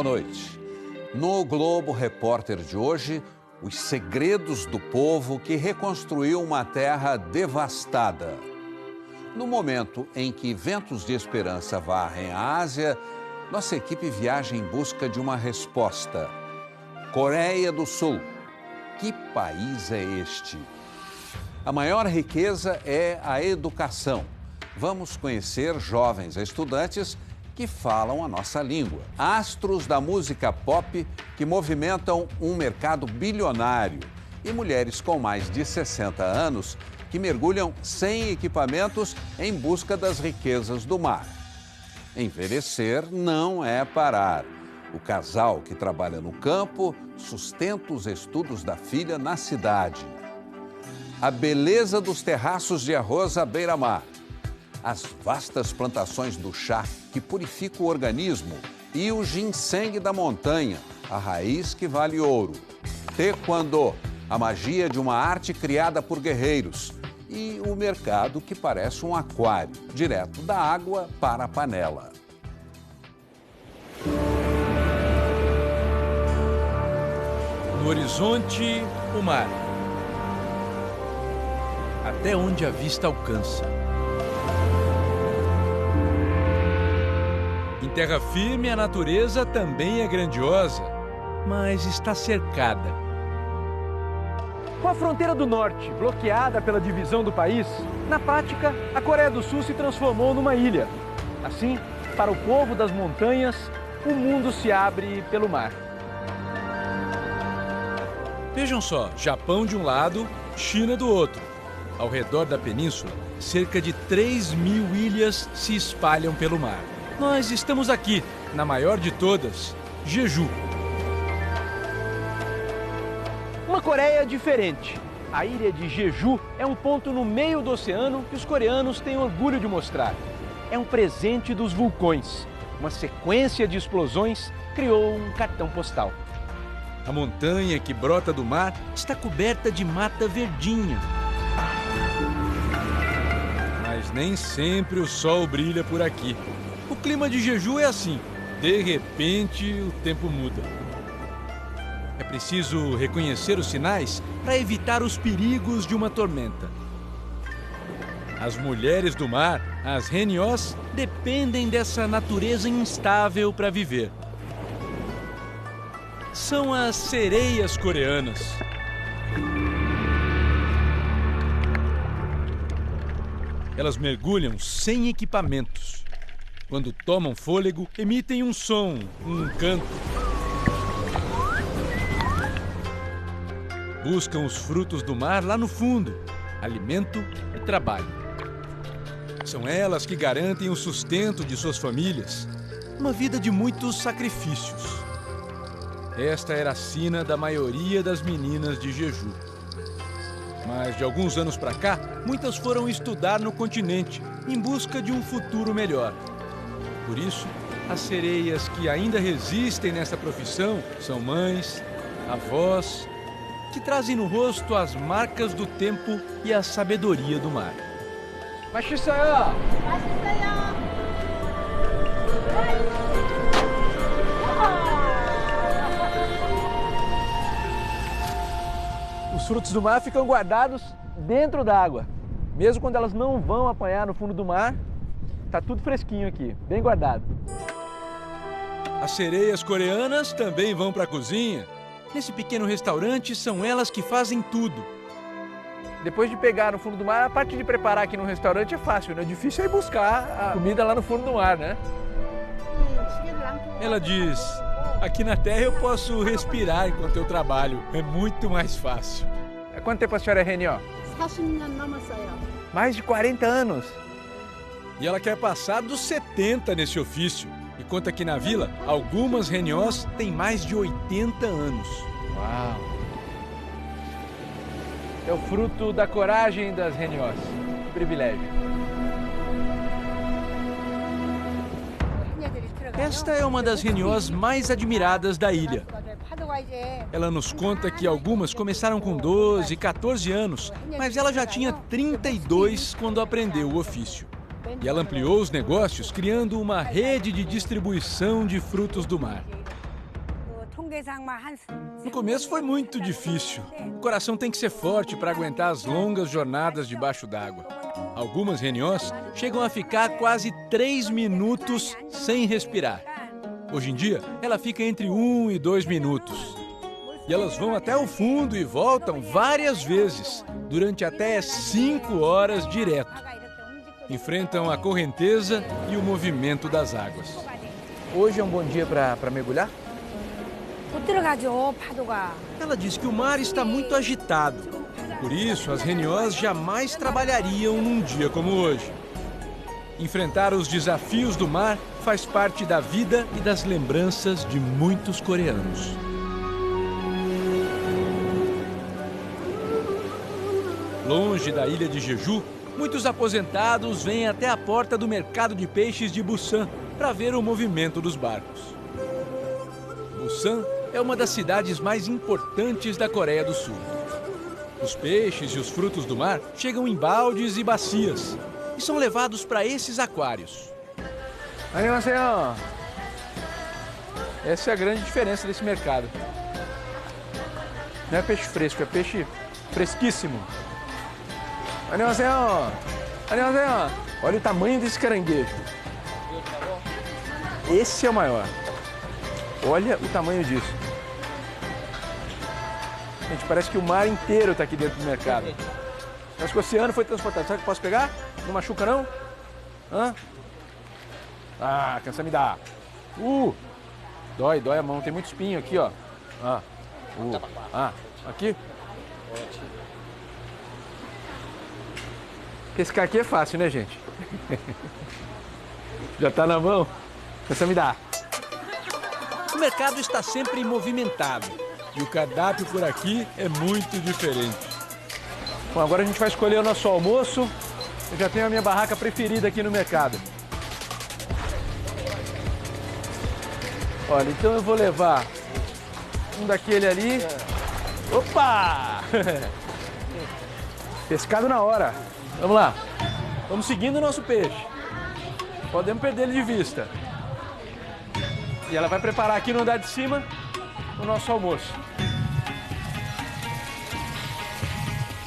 Boa noite. No Globo Repórter de hoje, os segredos do povo que reconstruiu uma terra devastada. No momento em que ventos de esperança varrem a Ásia, nossa equipe viaja em busca de uma resposta. Coreia do Sul. Que país é este? A maior riqueza é a educação. Vamos conhecer jovens estudantes que falam a nossa língua. Astros da música pop que movimentam um mercado bilionário. E mulheres com mais de 60 anos que mergulham sem equipamentos em busca das riquezas do mar. Envelhecer não é parar. O casal que trabalha no campo sustenta os estudos da filha na cidade. A beleza dos terraços de arroz à beira-mar. As vastas plantações do chá que purifica o organismo e o ginseng da montanha, a raiz que vale ouro. Taekwondo, a magia de uma arte criada por guerreiros. E o mercado que parece um aquário, direto da água para a panela. No horizonte, o mar. Até onde a vista alcança. Em terra firme, a natureza também é grandiosa, mas está cercada. Com a fronteira do norte bloqueada pela divisão do país, na prática, a Coreia do Sul se transformou numa ilha. Assim, para o povo das montanhas, o mundo se abre pelo mar. Vejam só, Japão de um lado, China do outro. Ao redor da península, cerca de 3.000 ilhas se espalham pelo mar. Nós estamos aqui, na maior de todas, Jeju. Uma Coreia diferente. A ilha de Jeju é um ponto no meio do oceano que os coreanos têm orgulho de mostrar. É um presente dos vulcões. Uma sequência de explosões criou um cartão postal. A montanha que brota do mar está coberta de mata verdinha. Mas nem sempre o sol brilha por aqui. O clima de Jeju é assim. De repente, o tempo muda. É preciso reconhecer os sinais para evitar os perigos de uma tormenta. As mulheres do mar, as Haenyos, dependem dessa natureza instável para viver. São as sereias coreanas. Elas mergulham sem equipamentos. Quando tomam fôlego, emitem um som, um canto. Buscam os frutos do mar lá no fundo, alimento e trabalho. São elas que garantem o sustento de suas famílias, uma vida de muitos sacrifícios. Esta era a sina da maioria das meninas de Jeju. Mas de alguns anos para cá, muitas foram estudar no continente, em busca de um futuro melhor. Por isso, as sereias que ainda resistem nessa profissão são mães, avós, que trazem no rosto as marcas do tempo e a sabedoria do mar. 맛있어요! Os frutos do mar ficam guardados dentro da água. Mesmo quando elas não vão apanhar no fundo do mar, tá tudo fresquinho aqui, bem guardado. As sereias coreanas também vão para a cozinha. Nesse pequeno restaurante, são elas que fazem tudo. Depois de pegar no fundo do mar, a parte de preparar aqui no restaurante é fácil, né? O difícil é ir buscar a comida lá no fundo do mar, né? Ela diz, aqui na terra eu posso respirar enquanto eu trabalho. É muito mais fácil. Há quanto tempo a senhora é Haenyeo? 40년 넘었어요. Mais de 40 anos. E ela quer passar dos 70 nesse ofício. E conta que na vila, algumas Haenyos têm mais de 80 anos. Uau! É o fruto da coragem das Haenyos. Que privilégio. Esta é uma das Haenyos mais admiradas da ilha. Ela nos conta que algumas começaram com 12, 14 anos, mas ela já tinha 32 quando aprendeu o ofício. E ela ampliou os negócios criando uma rede de distribuição de frutos do mar. No começo foi muito difícil. O coração tem que ser forte para aguentar as longas jornadas debaixo d'água. Algumas reniós chegam a ficar quase 3 minutos sem respirar. Hoje em dia, ela fica entre 1 e 2 minutos. E elas vão até o fundo e voltam várias vezes, durante até 5 horas direto. Enfrentam a correnteza e o movimento das águas. Hoje é um bom dia para mergulhar? Ela diz que o mar está muito agitado. Por isso, as reniós jamais trabalhariam num dia como hoje. Enfrentar os desafios do mar faz parte da vida e das lembranças de muitos coreanos. Longe da ilha de Jeju, muitos aposentados vêm até a porta do mercado de peixes de Busan para ver o movimento dos barcos. Busan é uma das cidades mais importantes da Coreia do Sul. Os peixes e os frutos do mar chegam em baldes e bacias e são levados para esses aquários. Annyeonghaseyo! Essa é a grande diferença desse mercado. Não é peixe fresco, é peixe fresquíssimo. Annyeonghaseyo! Annyeonghaseyo! Olha o tamanho desse caranguejo. Esse é o maior. Olha o tamanho disso. Gente, parece que o mar inteiro está aqui dentro do mercado. Parece que o oceano foi transportado. Será que eu posso pegar? Não machuca, não? Hã? Ah, cansa me dar. Dói a mão. Tem muito espinho aqui, ó. Aqui. Pescar aqui é fácil, né, gente? Já tá na mão? Cansa me dar. O mercado está sempre movimentado e o cardápio por aqui é muito diferente. Bom, agora a gente vai escolher o nosso almoço. Eu já tenho a minha barraca preferida aqui no mercado. Olha, então eu vou levar um daquele ali. Opa! Pescado na hora. Vamos lá. Vamos seguindo o nosso peixe. Podemos perder ele de vista. E ela vai preparar aqui no andar de cima o nosso almoço.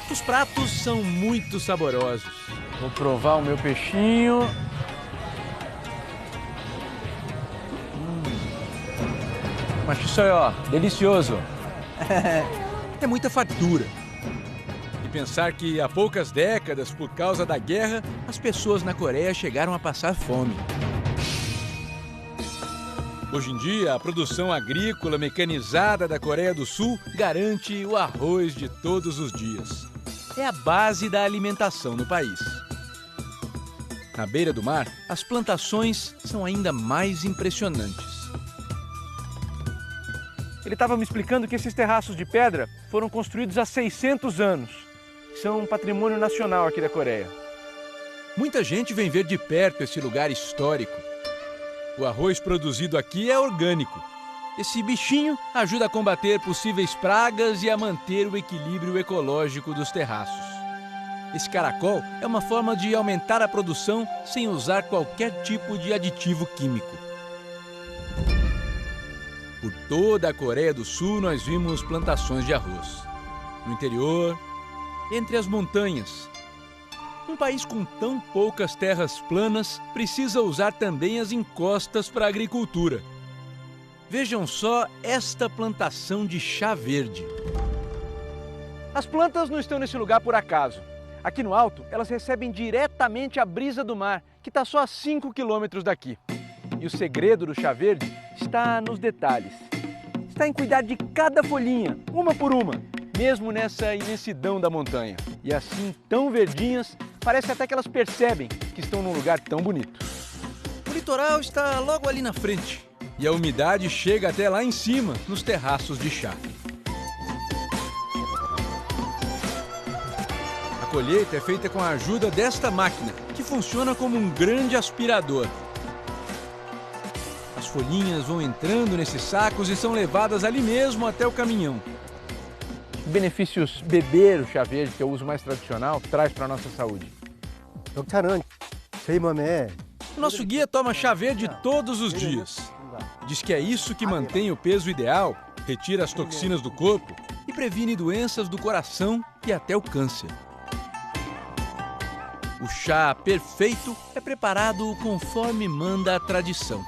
Os pratos são muito saborosos. Vou provar o meu peixinho. Mas isso aí, ó, delicioso. É muita fartura. E pensar que há poucas décadas, por causa da guerra, as pessoas na Coreia chegaram a passar fome. Hoje em dia, a produção agrícola mecanizada da Coreia do Sul garante o arroz de todos os dias. É a base da alimentação no país. Na beira do mar, as plantações são ainda mais impressionantes. Ele estava me explicando que esses terraços de pedra foram construídos há 600 anos. São um patrimônio nacional aqui da Coreia. Muita gente vem ver de perto esse lugar histórico. O arroz produzido aqui é orgânico. Esse bichinho ajuda a combater possíveis pragas e a manter o equilíbrio ecológico dos terraços. Esse caracol é uma forma de aumentar a produção sem usar qualquer tipo de aditivo químico. Por toda a Coreia do Sul nós vimos plantações de arroz. No interior, entre as montanhas. Um país com tão poucas terras planas precisa usar também as encostas para a agricultura. Vejam só esta plantação de chá verde. As plantas não estão nesse lugar por acaso. Aqui no alto, elas recebem diretamente a brisa do mar, que está só a 5 quilômetros daqui. E o segredo do chá verde está nos detalhes. Está em cuidar de cada folhinha, uma por uma, mesmo nessa imensidão da montanha. E assim, tão verdinhas, parece até que elas percebem que estão num lugar tão bonito. O litoral está logo ali na frente e a umidade chega até lá em cima, nos terraços de chá. A colheita é feita com a ajuda desta máquina, que funciona como um grande aspirador. As folhinhas vão entrando nesses sacos e são levadas ali mesmo até o caminhão. Que benefícios beber o chá verde, que é o uso mais tradicional, traz para a nossa saúde? 녹차는 저희 몸에 O nosso guia toma chá verde todos os dias. Diz que é isso que mantém o peso ideal retira as toxinas do corpo e previne doenças do coração e até o câncer. O chá perfeito é preparado conforme manda a tradição.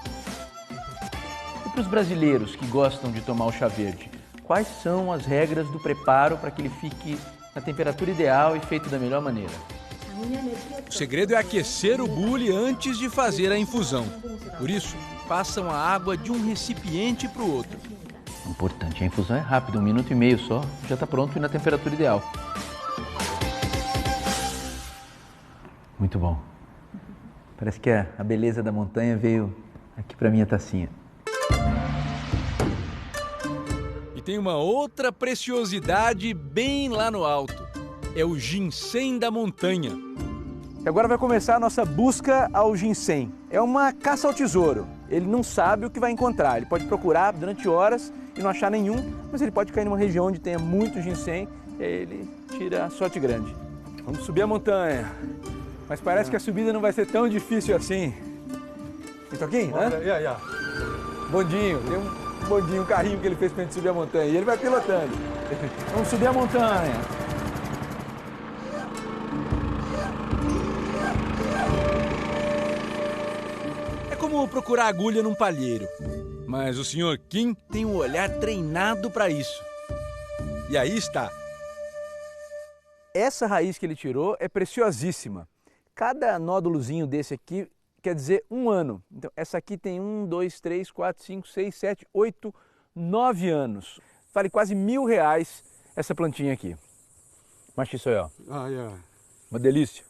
E para os brasileiros que gostam de tomar o chá verde, quais são as regras do preparo para que ele fique na temperatura ideal e feito da melhor maneira? O segredo é aquecer o bule antes de fazer a infusão. Por isso, passam a água de um recipiente para o outro. Importante, a infusão é rápida, 1 minuto e meio só, já está pronto e na temperatura ideal. Muito bom. Parece que a beleza da montanha veio aqui para minha tacinha. E tem uma outra preciosidade bem lá no alto. É o ginseng da montanha. E agora vai começar a nossa busca ao ginseng. É uma caça ao tesouro. Ele não sabe o que vai encontrar. Ele pode procurar durante horas e não achar nenhum, mas ele pode cair numa região onde tenha muito ginseng e aí ele tira a sorte grande. Vamos subir a montanha. Mas parece que a subida não vai ser tão difícil assim. Toquinho? Bondinho, tem um bondinho, um carrinho que ele fez pra gente subir a montanha. E ele vai pilotando. Vamos subir a montanha. É como procurar agulha num palheiro. Mas o Sr. Kim tem um olhar treinado para isso. E aí está. Essa raiz que ele tirou é preciosíssima. Cada nódulozinho desse aqui quer dizer 1 ano. Então, essa aqui tem 1, 2, 3, 4, 5, 6, 7, 8, 9 anos. Vale quase R$1.000 essa plantinha aqui. Mas isso aí, ó. Uma delícia.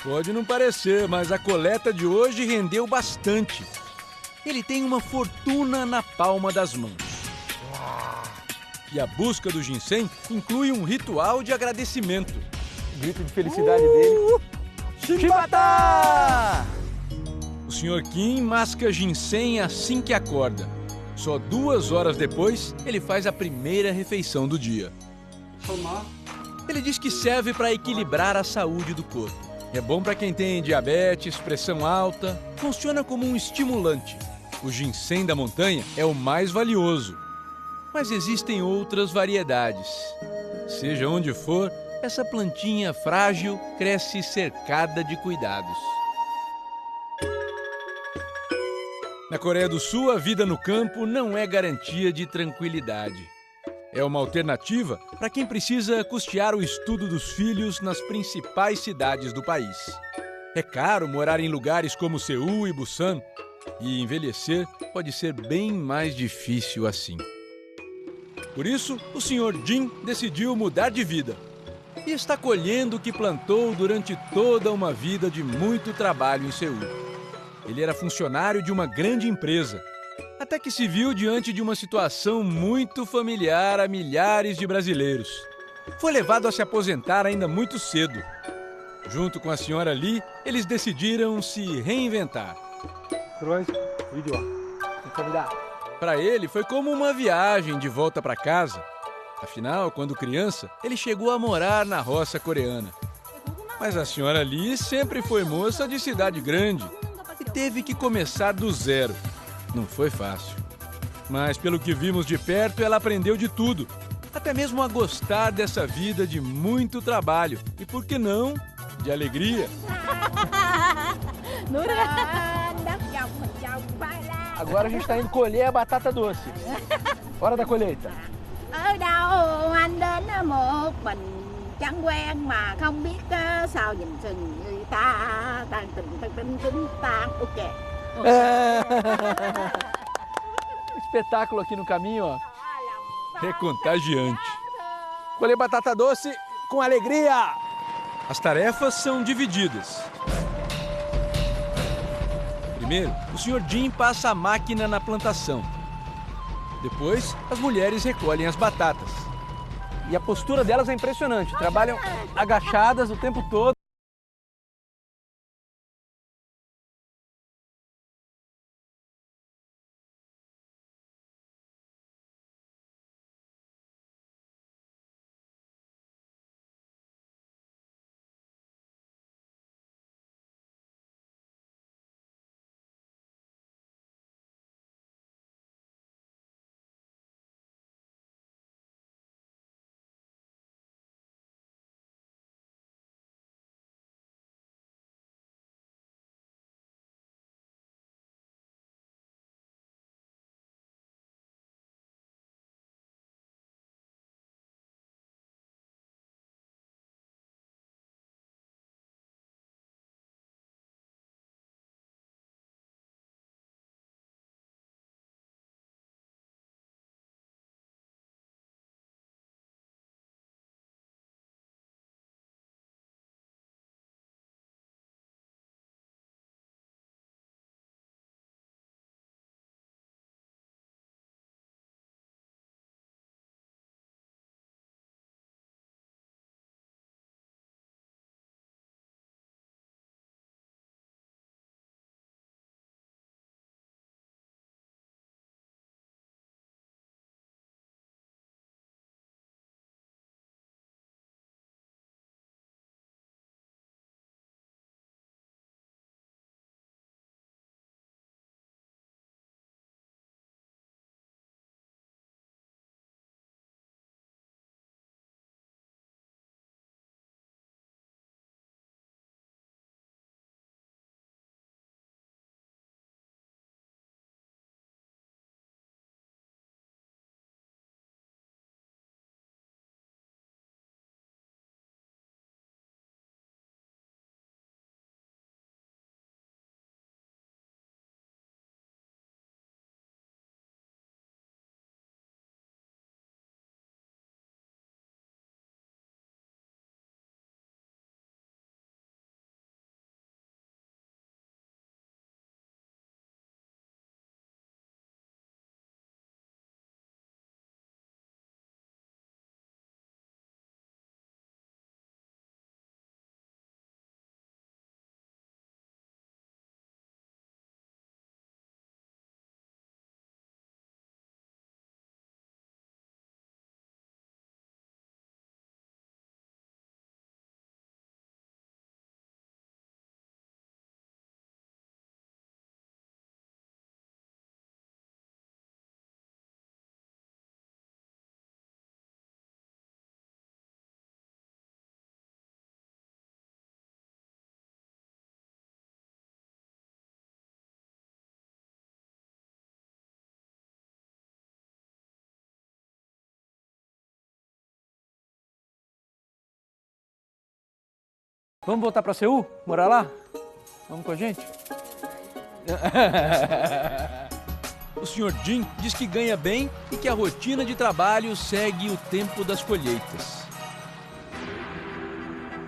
Pode não parecer, mas a coleta de hoje rendeu bastante. Ele tem uma fortuna na palma das mãos. E a busca do ginseng inclui um ritual de agradecimento. O grito de felicidade dele. Chibata! O Sr. Kim masca ginseng assim que acorda. Só 2 horas depois, ele faz a primeira refeição do dia. Ele diz que serve para equilibrar a saúde do corpo. É bom para quem tem diabetes, pressão alta. Funciona como um estimulante. O ginseng da montanha é o mais valioso. Mas existem outras variedades. Seja onde for, essa plantinha frágil cresce cercada de cuidados. Na Coreia do Sul, a vida no campo não é garantia de tranquilidade. É uma alternativa para quem precisa custear o estudo dos filhos nas principais cidades do país. É caro morar em lugares como Seul e Busan, e envelhecer pode ser bem mais difícil assim. Por isso, o Sr. Jin decidiu mudar de vida. E está colhendo o que plantou durante toda uma vida de muito trabalho em Seul. Ele era funcionário de uma grande empresa, até que se viu diante de uma situação muito familiar a milhares de brasileiros. Foi levado a se aposentar ainda muito cedo. Junto com a senhora Lee, eles decidiram se reinventar. Para ele, foi como uma viagem de volta para casa. Afinal, quando criança, ele chegou a morar na roça coreana. Mas a senhora Lee sempre foi moça de cidade grande e teve que começar do zero. Não foi fácil. Mas pelo que vimos de perto, ela aprendeu de tudo. Até mesmo a gostar dessa vida de muito trabalho. E por que não, de alegria. Agora a gente está indo colher a batata doce. Hora da colheita. Ở đâu anh đến một mình chẳng quen mà không biết sao nhìn chừng người ta đang tình tan. Ok. Espetáculo aqui no caminho, ó. É contagiante. Colher batata doce com alegria. As tarefas são divididas. Primeiro, o Sr. Jin passa a máquina na plantação. Depois, as mulheres recolhem as batatas. E a postura delas é impressionante. Trabalham agachadas o tempo todo. Vamos voltar para Seul? Morar lá? Vamos com a gente? O Sr. Jin diz que ganha bem e que a rotina de trabalho segue o tempo das colheitas.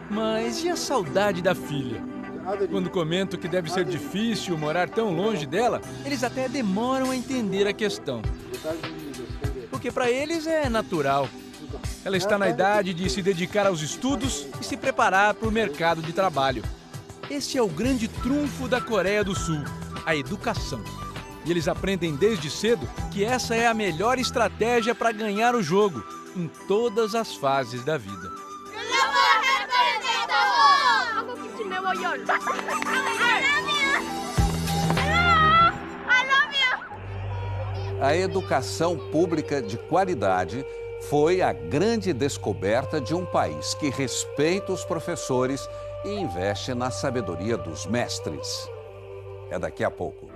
Mas e a saudade da filha? Quando comento que deve ser difícil morar tão longe dela, eles até demoram a entender a questão. Porque para eles é natural. Ela está na idade de se dedicar aos estudos e se preparar para o mercado de trabalho. Esse é o grande trunfo da Coreia do Sul, a educação. E eles aprendem desde cedo que essa é a melhor estratégia para ganhar o jogo, em todas as fases da vida. A educação pública de qualidade foi a grande descoberta de um país que respeita os professores e investe na sabedoria dos mestres. É daqui a pouco.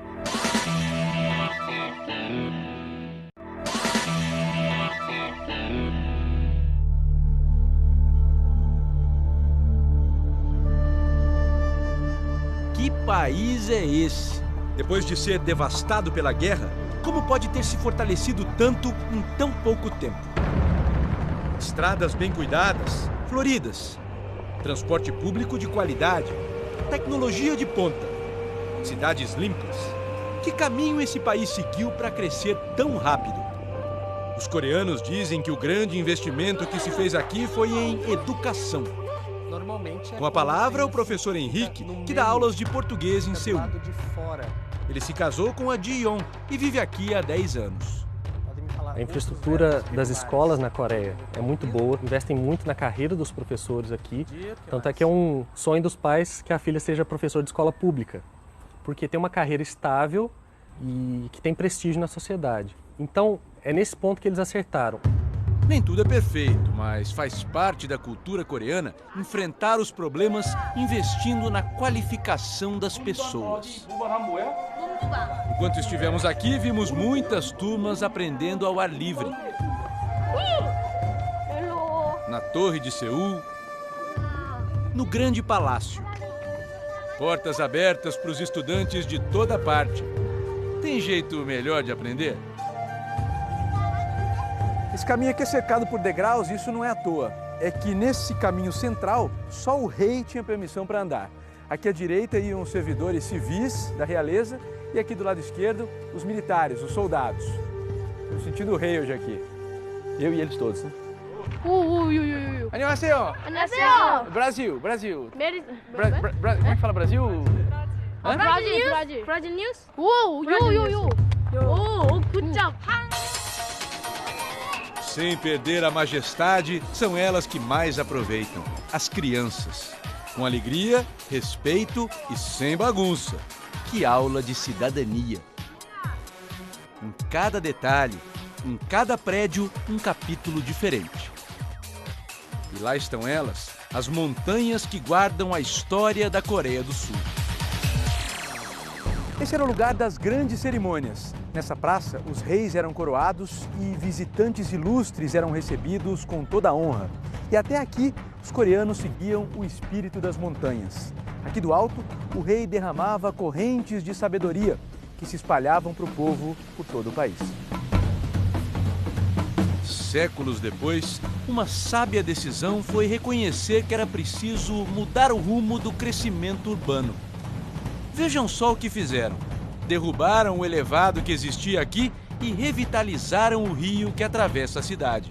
Que país é esse? Depois de ser devastado pela guerra, como pode ter se fortalecido tanto em tão pouco tempo? Estradas bem cuidadas, floridas, transporte público de qualidade, tecnologia de ponta, cidades limpas. Que caminho esse país seguiu para crescer tão rápido? Os coreanos dizem que o grande investimento que se fez aqui foi em educação. Com a palavra, o professor Henrique, que dá aulas de português em Seul. Ele se casou com a Ji-Yeon e vive aqui há 10 anos. A infraestrutura das escolas na Coreia é muito boa, investem muito na carreira dos professores aqui. Tanto é que é um sonho dos pais que a filha seja professora de escola pública, porque tem uma carreira estável e que tem prestígio na sociedade. Então, é nesse ponto que eles acertaram. Nem tudo é perfeito, mas faz parte da cultura coreana enfrentar os problemas investindo na qualificação das pessoas. Enquanto estivemos aqui, vimos muitas turmas aprendendo ao ar livre. Na Torre de Seul, no Grande Palácio. Portas abertas para os estudantes de toda parte. Tem jeito melhor de aprender? Esse caminho aqui é cercado por degraus e isso não é à toa. É que nesse caminho central, só o rei tinha permissão para andar. Aqui à direita iam os servidores civis da realeza e aqui do lado esquerdo, os militares, os soldados. No sentido rei hoje aqui. Eu e eles todos, né? 안녕하세요. 안녕하세요. Brasil, Brasil. Como é que fala Brasil? Brasil News? Yo. Oh, good job. Sem perder a majestade, são elas que mais aproveitam, as crianças. Com alegria, respeito e sem bagunça. Que aula de cidadania! Em cada detalhe, em cada prédio, um capítulo diferente. E lá estão elas, as montanhas que guardam a história da Coreia do Sul. Esse era o lugar das grandes cerimônias. Nessa praça, os reis eram coroados e visitantes ilustres eram recebidos com toda a honra. E até aqui, os coreanos seguiam o espírito das montanhas. Aqui do alto, o rei derramava correntes de sabedoria que se espalhavam para o povo por todo o país. Séculos depois, uma sábia decisão foi reconhecer que era preciso mudar o rumo do crescimento urbano. Vejam só o que fizeram. Derrubaram o elevado que existia aqui e revitalizaram o rio que atravessa a cidade.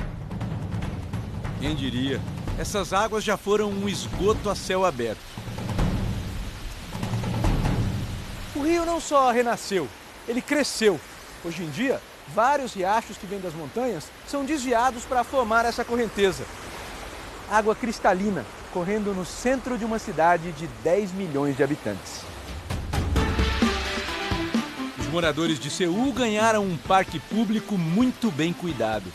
Quem diria? Essas águas já foram um esgoto a céu aberto. O rio não só renasceu, ele cresceu. Hoje em dia, vários riachos que vêm das montanhas são desviados para formar essa correnteza. Água cristalina correndo no centro de uma cidade de 10 milhões de habitantes. Os moradores de Seul ganharam um parque público muito bem cuidado.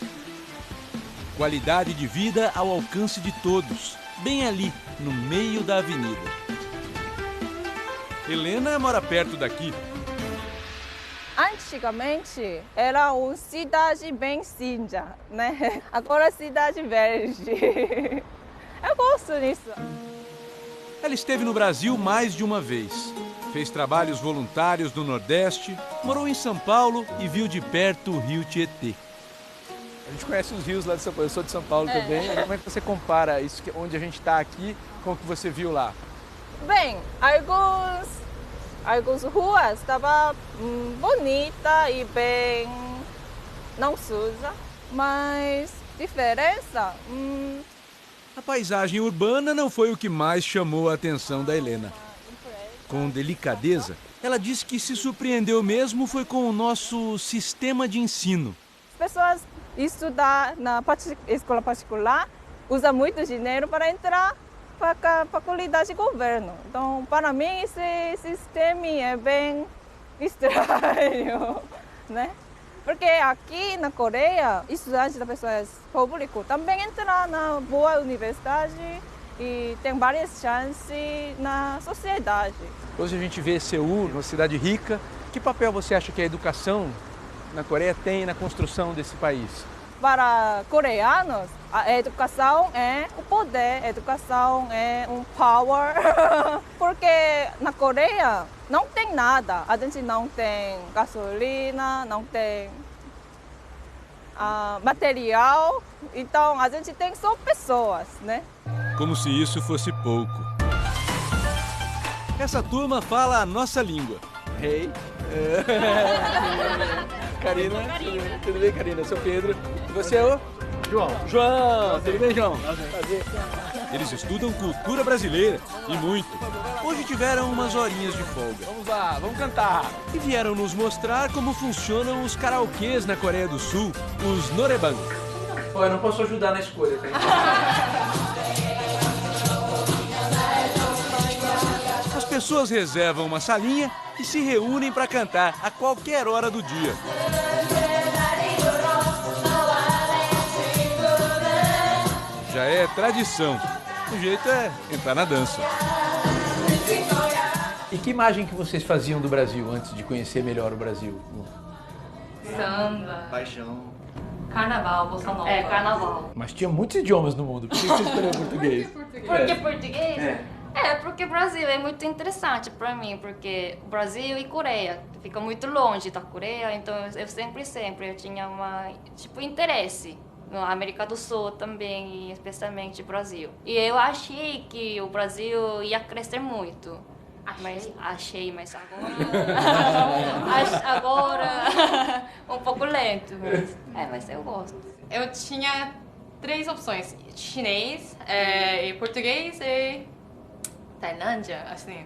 Qualidade de vida ao alcance de todos, bem ali, no meio da avenida. Helena mora perto daqui. Antigamente era uma cidade bem cinza, né? Agora é cidade verde. Eu gosto disso. Ela esteve no Brasil mais de uma vez. Fez trabalhos voluntários no Nordeste, morou em São Paulo e viu de perto o rio Tietê. A gente conhece os rios lá de São Paulo, eu sou de São Paulo também. Como é que você compara isso onde a gente está aqui com o que você viu lá? Bem, algumas ruas estavam bonita e bem não suja, mas diferença. A paisagem urbana não foi o que mais chamou a atenção da Helena. Com delicadeza, ela disse que se surpreendeu mesmo foi com o nosso sistema de ensino. As pessoas estudam na escola particular usam muito dinheiro para entrar para a faculdade de governo. Então, para mim, esse sistema é bem estranho, né? Porque aqui na Coreia, estudantes da pessoas público também entram na boa universidade e tem várias chances na sociedade. Hoje a gente vê Seul, uma cidade rica. Que papel você acha que a educação na Coreia tem na construção desse país? Para coreanos, a educação é o poder, a educação é um power. Porque na Coreia não tem nada, a gente não tem gasolina, não tem material, então a gente tem só pessoas, né? Como se isso fosse pouco. Essa turma fala a nossa língua. Hey. Karina. Tudo bem, Karina? Eu sou o Pedro. E você é o? João. Tudo bem, João? Prazer. Eles estudam cultura brasileira e muito. Hoje tiveram umas horinhas de folga. Vamos lá, vamos cantar. E vieram nos mostrar como funcionam os karaokês na Coreia do Sul, os norebang. Olha, eu não posso ajudar na escolha, tá? As pessoas reservam uma salinha e se reúnem para cantar a qualquer hora do dia. Já é tradição. O jeito é entrar na dança. E que imagem que vocês faziam do Brasil antes de conhecer melhor o Brasil? Samba. Paixão. Carnaval, bossa nova. É, carnaval. Mas tinha muitos idiomas no mundo. Por que você escolheu português? Por que português? Porque o Brasil é muito interessante para mim, porque o Brasil e Coreia fica muito longe da Coreia, então eu sempre tinha interesse na América do Sul também, e especialmente Brasil. E eu achei que o Brasil ia crescer muito. Mas agora um pouco lento, mas eu gosto. Eu tinha 3 opções: chinês, e português e Tailândia, assim.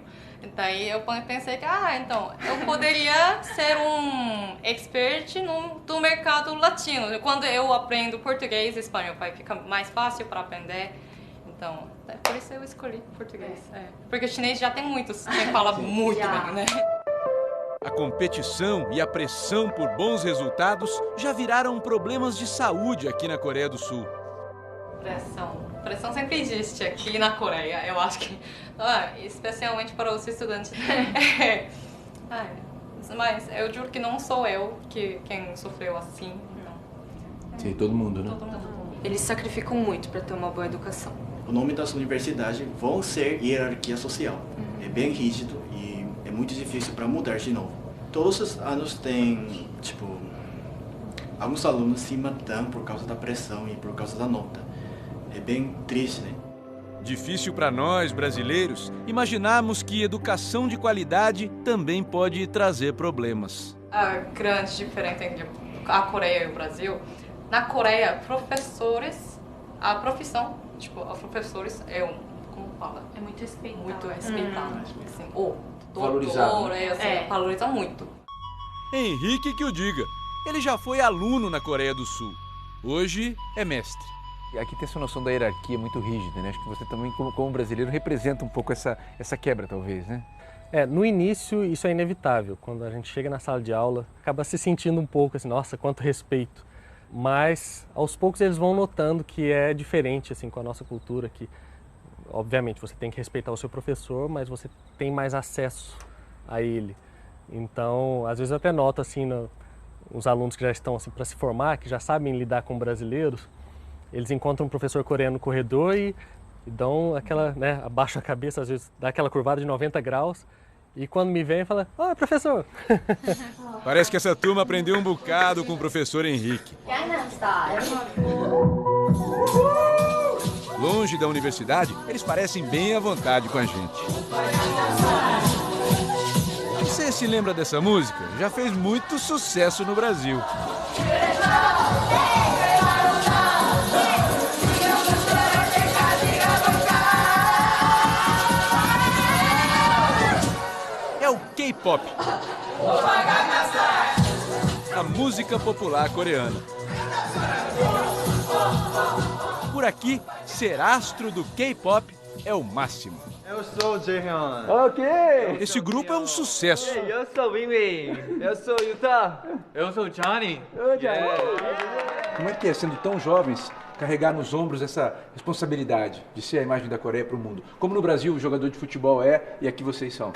Daí eu pensei que, então, eu poderia ser um expert do mercado latino. Quando eu aprendo português e espanhol, vai ficar mais fácil para aprender. Então, por isso eu escolhi português. Porque o chinês já tem muitos, quem fala muito bem, né? A competição e a pressão por bons resultados já viraram problemas de saúde aqui na Coreia do Sul. Pressão sempre existe aqui na Coreia, eu acho que, especialmente para os estudantes. Mas eu juro que não sou eu quem sofreu assim. Não. Sim, todo mundo, né? Todo mundo. Eles sacrificam muito para ter uma boa educação. O nome das universidades vão ser hierarquia social. É bem rígido e é muito difícil para mudar de novo. Todos os anos tem, alguns alunos se matando por causa da pressão e por causa da nota. É bem triste, né? Difícil para nós, brasileiros, imaginarmos que educação de qualidade também pode trazer problemas. A grande diferença entre a Coreia e o Brasil, na Coreia, a profissão, os professores como fala? É muito respeitado. Muito respeitado. Assim, o valorizado. Doutor, valoriza muito. Henrique que o diga. Ele já foi aluno na Coreia do Sul. Hoje é mestre. Aqui tem essa noção da hierarquia muito rígida, né? Acho que você também, como brasileiro, representa um pouco essa quebra, talvez, né? No início isso é inevitável. Quando a gente chega na sala de aula, acaba se sentindo um pouco assim, nossa, quanto respeito. Mas, aos poucos, eles vão notando que é diferente, assim, com a nossa cultura, que, obviamente, você tem que respeitar o seu professor, mas você tem mais acesso a ele. Então, às vezes eu até noto, assim, os alunos que já estão, assim, para se formar, que já sabem lidar com brasileiros, eles encontram um professor coreano no corredor e Então, abaixa a cabeça, às vezes dá aquela curvada de 90 graus. E quando me vem, fala, professor. Parece que essa turma aprendeu um bocado com o professor Henrique. Longe da universidade, eles parecem bem à vontade com a gente. Você se lembra dessa música? Já fez muito sucesso no Brasil. É o K-pop, a música popular coreana. Por aqui, ser astro do K-pop é o máximo. Eu sou o Jaehyun. Ok. Esse grupo é um sucesso. Eu sou o Wingwing. Eu sou o Yuta. Eu sou o Johnny. Como é que é, sendo tão jovens, carregar nos ombros essa responsabilidade de ser a imagem da Coreia para o mundo? Como no Brasil o jogador de futebol é e aqui vocês são.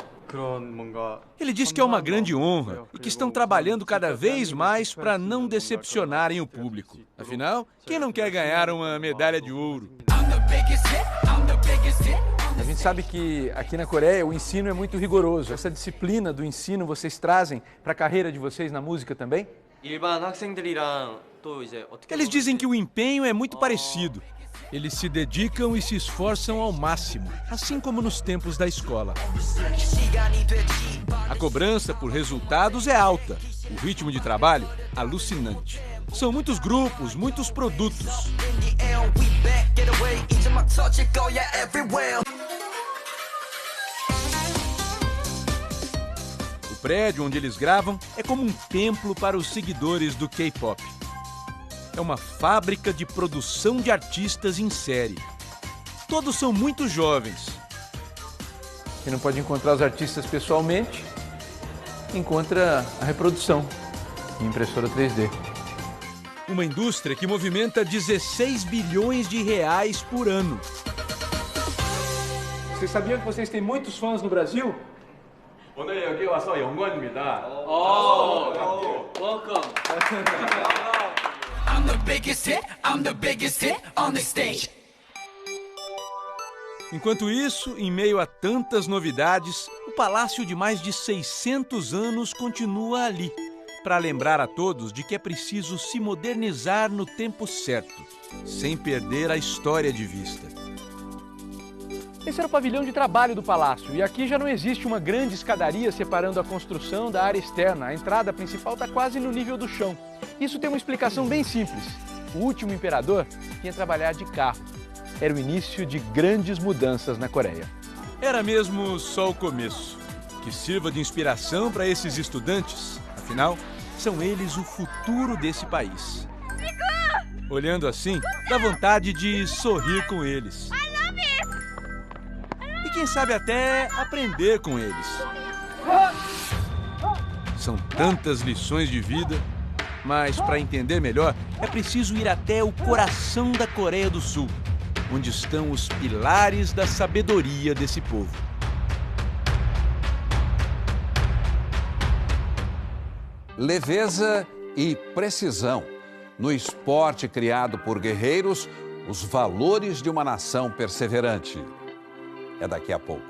Ele diz que é uma grande honra e que estão trabalhando cada vez mais para não decepcionarem o público. Afinal, quem não quer ganhar uma medalha de ouro? A gente sabe que aqui na Coreia o ensino é muito rigoroso. Essa disciplina do ensino vocês trazem para a carreira de vocês na música também? Eles dizem que o empenho é muito parecido. Eles se dedicam e se esforçam ao máximo, assim como nos tempos da escola. A cobrança por resultados é alta, o ritmo de trabalho alucinante. São muitos grupos, muitos produtos. O prédio onde eles gravam é como um templo para os seguidores do K-pop. É uma fábrica de produção de artistas em série. Todos são muito jovens. Quem não pode encontrar os artistas pessoalmente, encontra a reprodução em impressora 3D. Uma indústria que movimenta 16 bilhões de reais por ano. Vocês sabiam que vocês têm muitos fãs no Brasil? 오늘 여기 와서 영광입니다. Welcome. I'm the biggest hit on the stage. Enquanto isso, em meio a tantas novidades, o palácio de mais de 600 anos continua ali, para lembrar a todos de que é preciso se modernizar no tempo certo, sem perder a história de vista. Esse era o pavilhão de trabalho do palácio e aqui já não existe uma grande escadaria separando a construção da área externa. A entrada principal está quase no nível do chão. Isso tem uma explicação bem simples. O último imperador vinha trabalhar de carro. Era o início de grandes mudanças na Coreia. Era mesmo só o começo. Que sirva de inspiração para esses estudantes. Afinal, são eles o futuro desse país. Olhando assim, dá vontade de sorrir com eles. E quem sabe até aprender com eles. São tantas lições de vida, mas para entender melhor é preciso ir até o coração da Coreia do Sul, onde estão os pilares da sabedoria desse povo. Leveza e precisão. No esporte criado por guerreiros, os valores de uma nação perseverante. É daqui a pouco.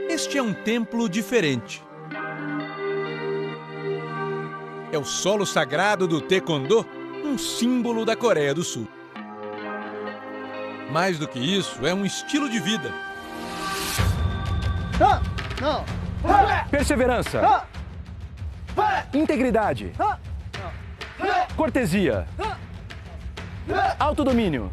Este é um templo diferente. É o solo sagrado do Taekwondo, um símbolo da Coreia do Sul. Mais do que isso, é um estilo de vida. Perseverança. Integridade. Cortesia. Autodomínio.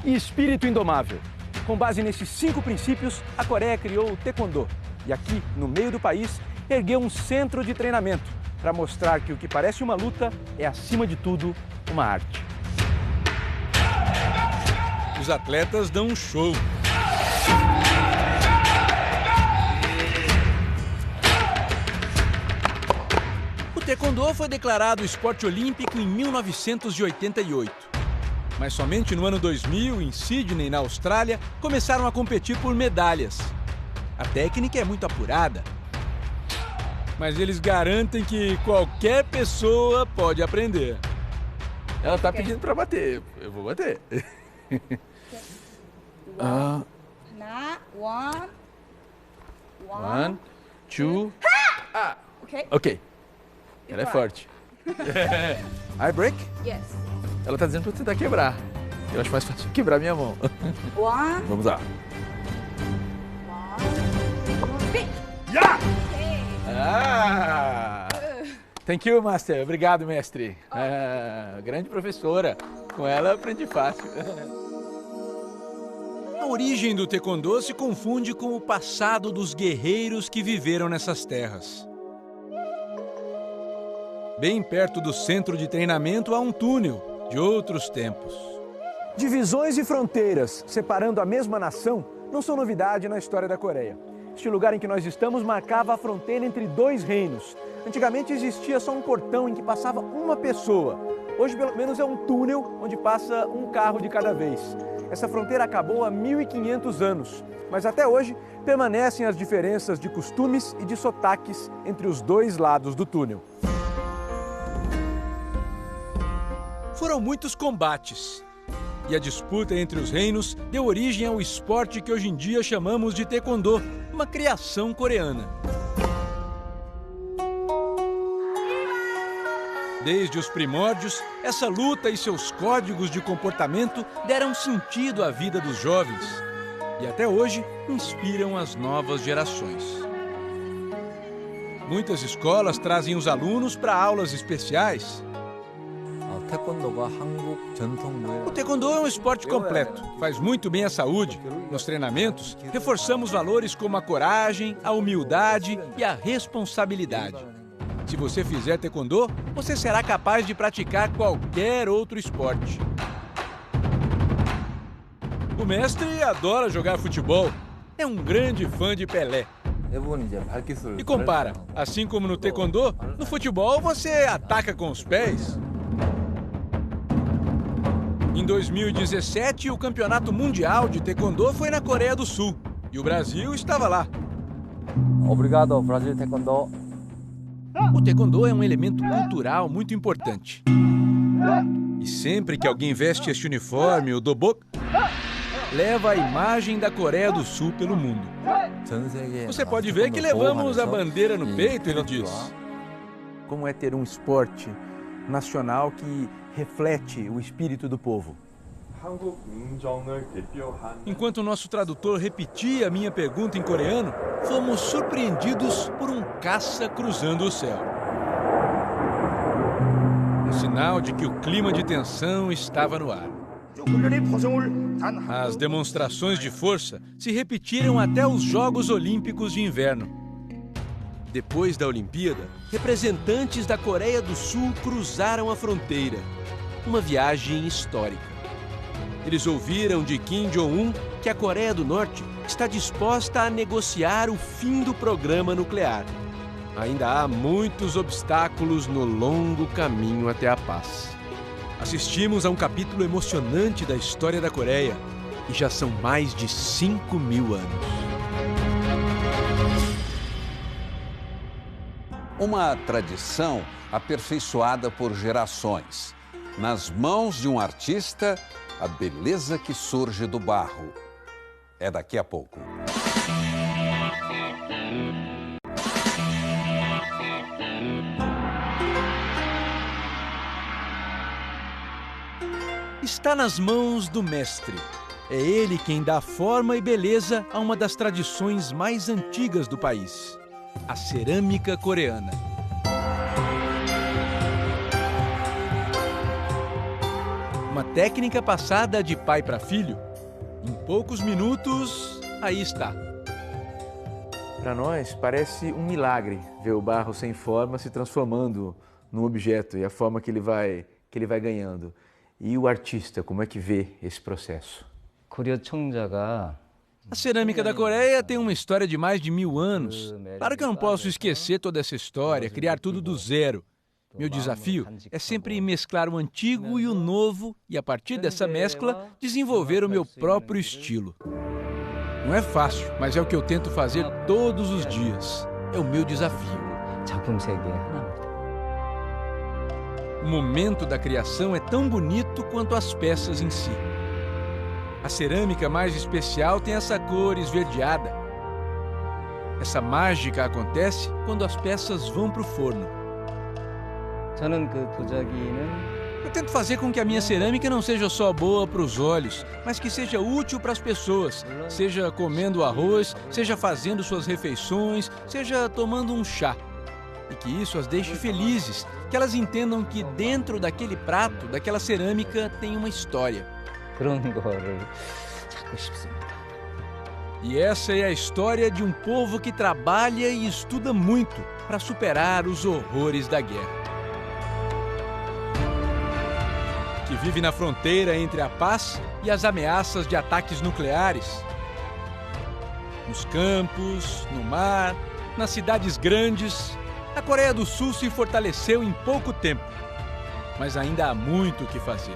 E espírito indomável. Com base nesses 5 princípios, a Coreia criou o Taekwondo. E aqui, no meio do país, ergueu um centro de treinamento para mostrar que o que parece uma luta é, acima de tudo, uma arte. Os atletas dão um show. O Taekwondo foi declarado esporte olímpico em 1988. Mas somente no ano 2000, em Sydney, na Austrália, começaram a competir por medalhas. A técnica é muito apurada. Mas eles garantem que qualquer pessoa pode aprender. Ela tá pedindo pra bater. Eu vou bater. One, two. Ah! Ok. Ela é forte. I break? Yes. Ela tá dizendo pra eu tentar quebrar. Eu acho mais fácil quebrar minha mão. One. Vamos lá. Yeah! Ah! Thank you, Master. Obrigado, mestre. Grande professora. Com ela eu aprendi fácil. A origem do taekwondo se confunde com o passado dos guerreiros que viveram nessas terras. Bem perto do centro de treinamento há um túnel de outros tempos. Divisões e fronteiras separando a mesma nação não são novidade na história da Coreia. Este lugar em que nós estamos marcava a fronteira entre dois reinos. Antigamente existia só um portão em que passava uma pessoa. Hoje, pelo menos, é um túnel onde passa um carro de cada vez. Essa fronteira acabou há 1.500 anos, mas até hoje permanecem as diferenças de costumes e de sotaques entre os dois lados do túnel. Foram muitos combates. E a disputa entre os reinos deu origem ao esporte que hoje em dia chamamos de taekwondo, uma criação coreana. Desde os primórdios, essa luta e seus códigos de comportamento deram sentido à vida dos jovens e até hoje inspiram as novas gerações. Muitas escolas trazem os alunos para aulas especiais. O taekwondo é um esporte completo, faz muito bem à saúde. Nos treinamentos, reforçamos valores como a coragem, a humildade e a responsabilidade. Se você fizer taekwondo, você será capaz de praticar qualquer outro esporte. O mestre adora jogar futebol, é um grande fã de Pelé. E compara, assim como no taekwondo, no futebol você ataca com os pés. Em 2017, o Campeonato Mundial de Taekwondo foi na Coreia do Sul e o Brasil estava lá. Obrigado, Brasil Taekwondo. O taekwondo é um elemento cultural muito importante. E sempre que alguém veste este uniforme, o dobok, leva a imagem da Coreia do Sul pelo mundo. Você pode ver que levamos a bandeira no peito, ele diz. Como é ter um esporte nacional que reflete o espírito do povo? Enquanto o nosso tradutor repetia a minha pergunta em coreano, fomos surpreendidos por um caça cruzando o céu. Um sinal de que o clima de tensão estava no ar. As demonstrações de força se repetiram até os Jogos Olímpicos de Inverno. Depois da Olimpíada, representantes da Coreia do Sul cruzaram a fronteira. Uma viagem histórica. Eles ouviram de Kim Jong-un que a Coreia do Norte está disposta a negociar o fim do programa nuclear. Ainda há muitos obstáculos no longo caminho até a paz. Assistimos a um capítulo emocionante da história da Coreia e já são mais de 5.000 anos. Uma tradição aperfeiçoada por gerações. Nas mãos de um artista, a beleza que surge do barro. É daqui a pouco. Está nas mãos do mestre. É ele quem dá forma e beleza a uma das tradições mais antigas do país, a cerâmica coreana. Uma técnica passada de pai para filho. Em poucos minutos, aí está. Para nós, parece um milagre ver o barro sem forma se transformando num objeto e a forma que ele vai ganhando. E o artista, como é que vê esse processo? A cerâmica da Coreia tem uma história de mais de 1000 anos. Claro que eu não posso esquecer toda essa história, criar tudo do zero. Meu desafio é sempre mesclar o antigo e o novo e, a partir dessa mescla, desenvolver o meu próprio estilo. Não é fácil, mas é o que eu tento fazer todos os dias. É o meu desafio. 작품 세계 하나입니다. O momento da criação é tão bonito quanto as peças em si. A cerâmica mais especial tem essa cor esverdeada. Essa mágica acontece quando as peças vão para o forno. Eu tento fazer com que a minha cerâmica não seja só boa para os olhos, mas que seja útil para as pessoas, seja comendo arroz, seja fazendo suas refeições, seja tomando um chá. E que isso as deixe felizes, que elas entendam que dentro daquele prato, daquela cerâmica, tem uma história. E essa é a história de um povo que trabalha e estuda muito para superar os horrores da guerra. Que vive na fronteira entre a paz e as ameaças de ataques nucleares. Nos campos, no mar, nas cidades grandes, a Coreia do Sul se fortaleceu em pouco tempo, mas ainda há muito o que fazer.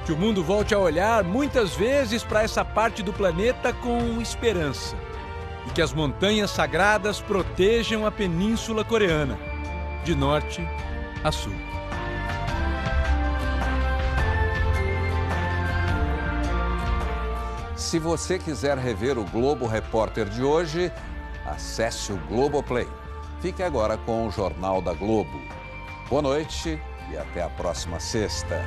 Que o mundo volte a olhar muitas vezes para essa parte do planeta com esperança e que as montanhas sagradas protejam a Península Coreana, de norte a sul. Se você quiser rever o Globo Repórter de hoje, acesse o Globoplay. Fique agora com o Jornal da Globo. Boa noite e até a próxima sexta.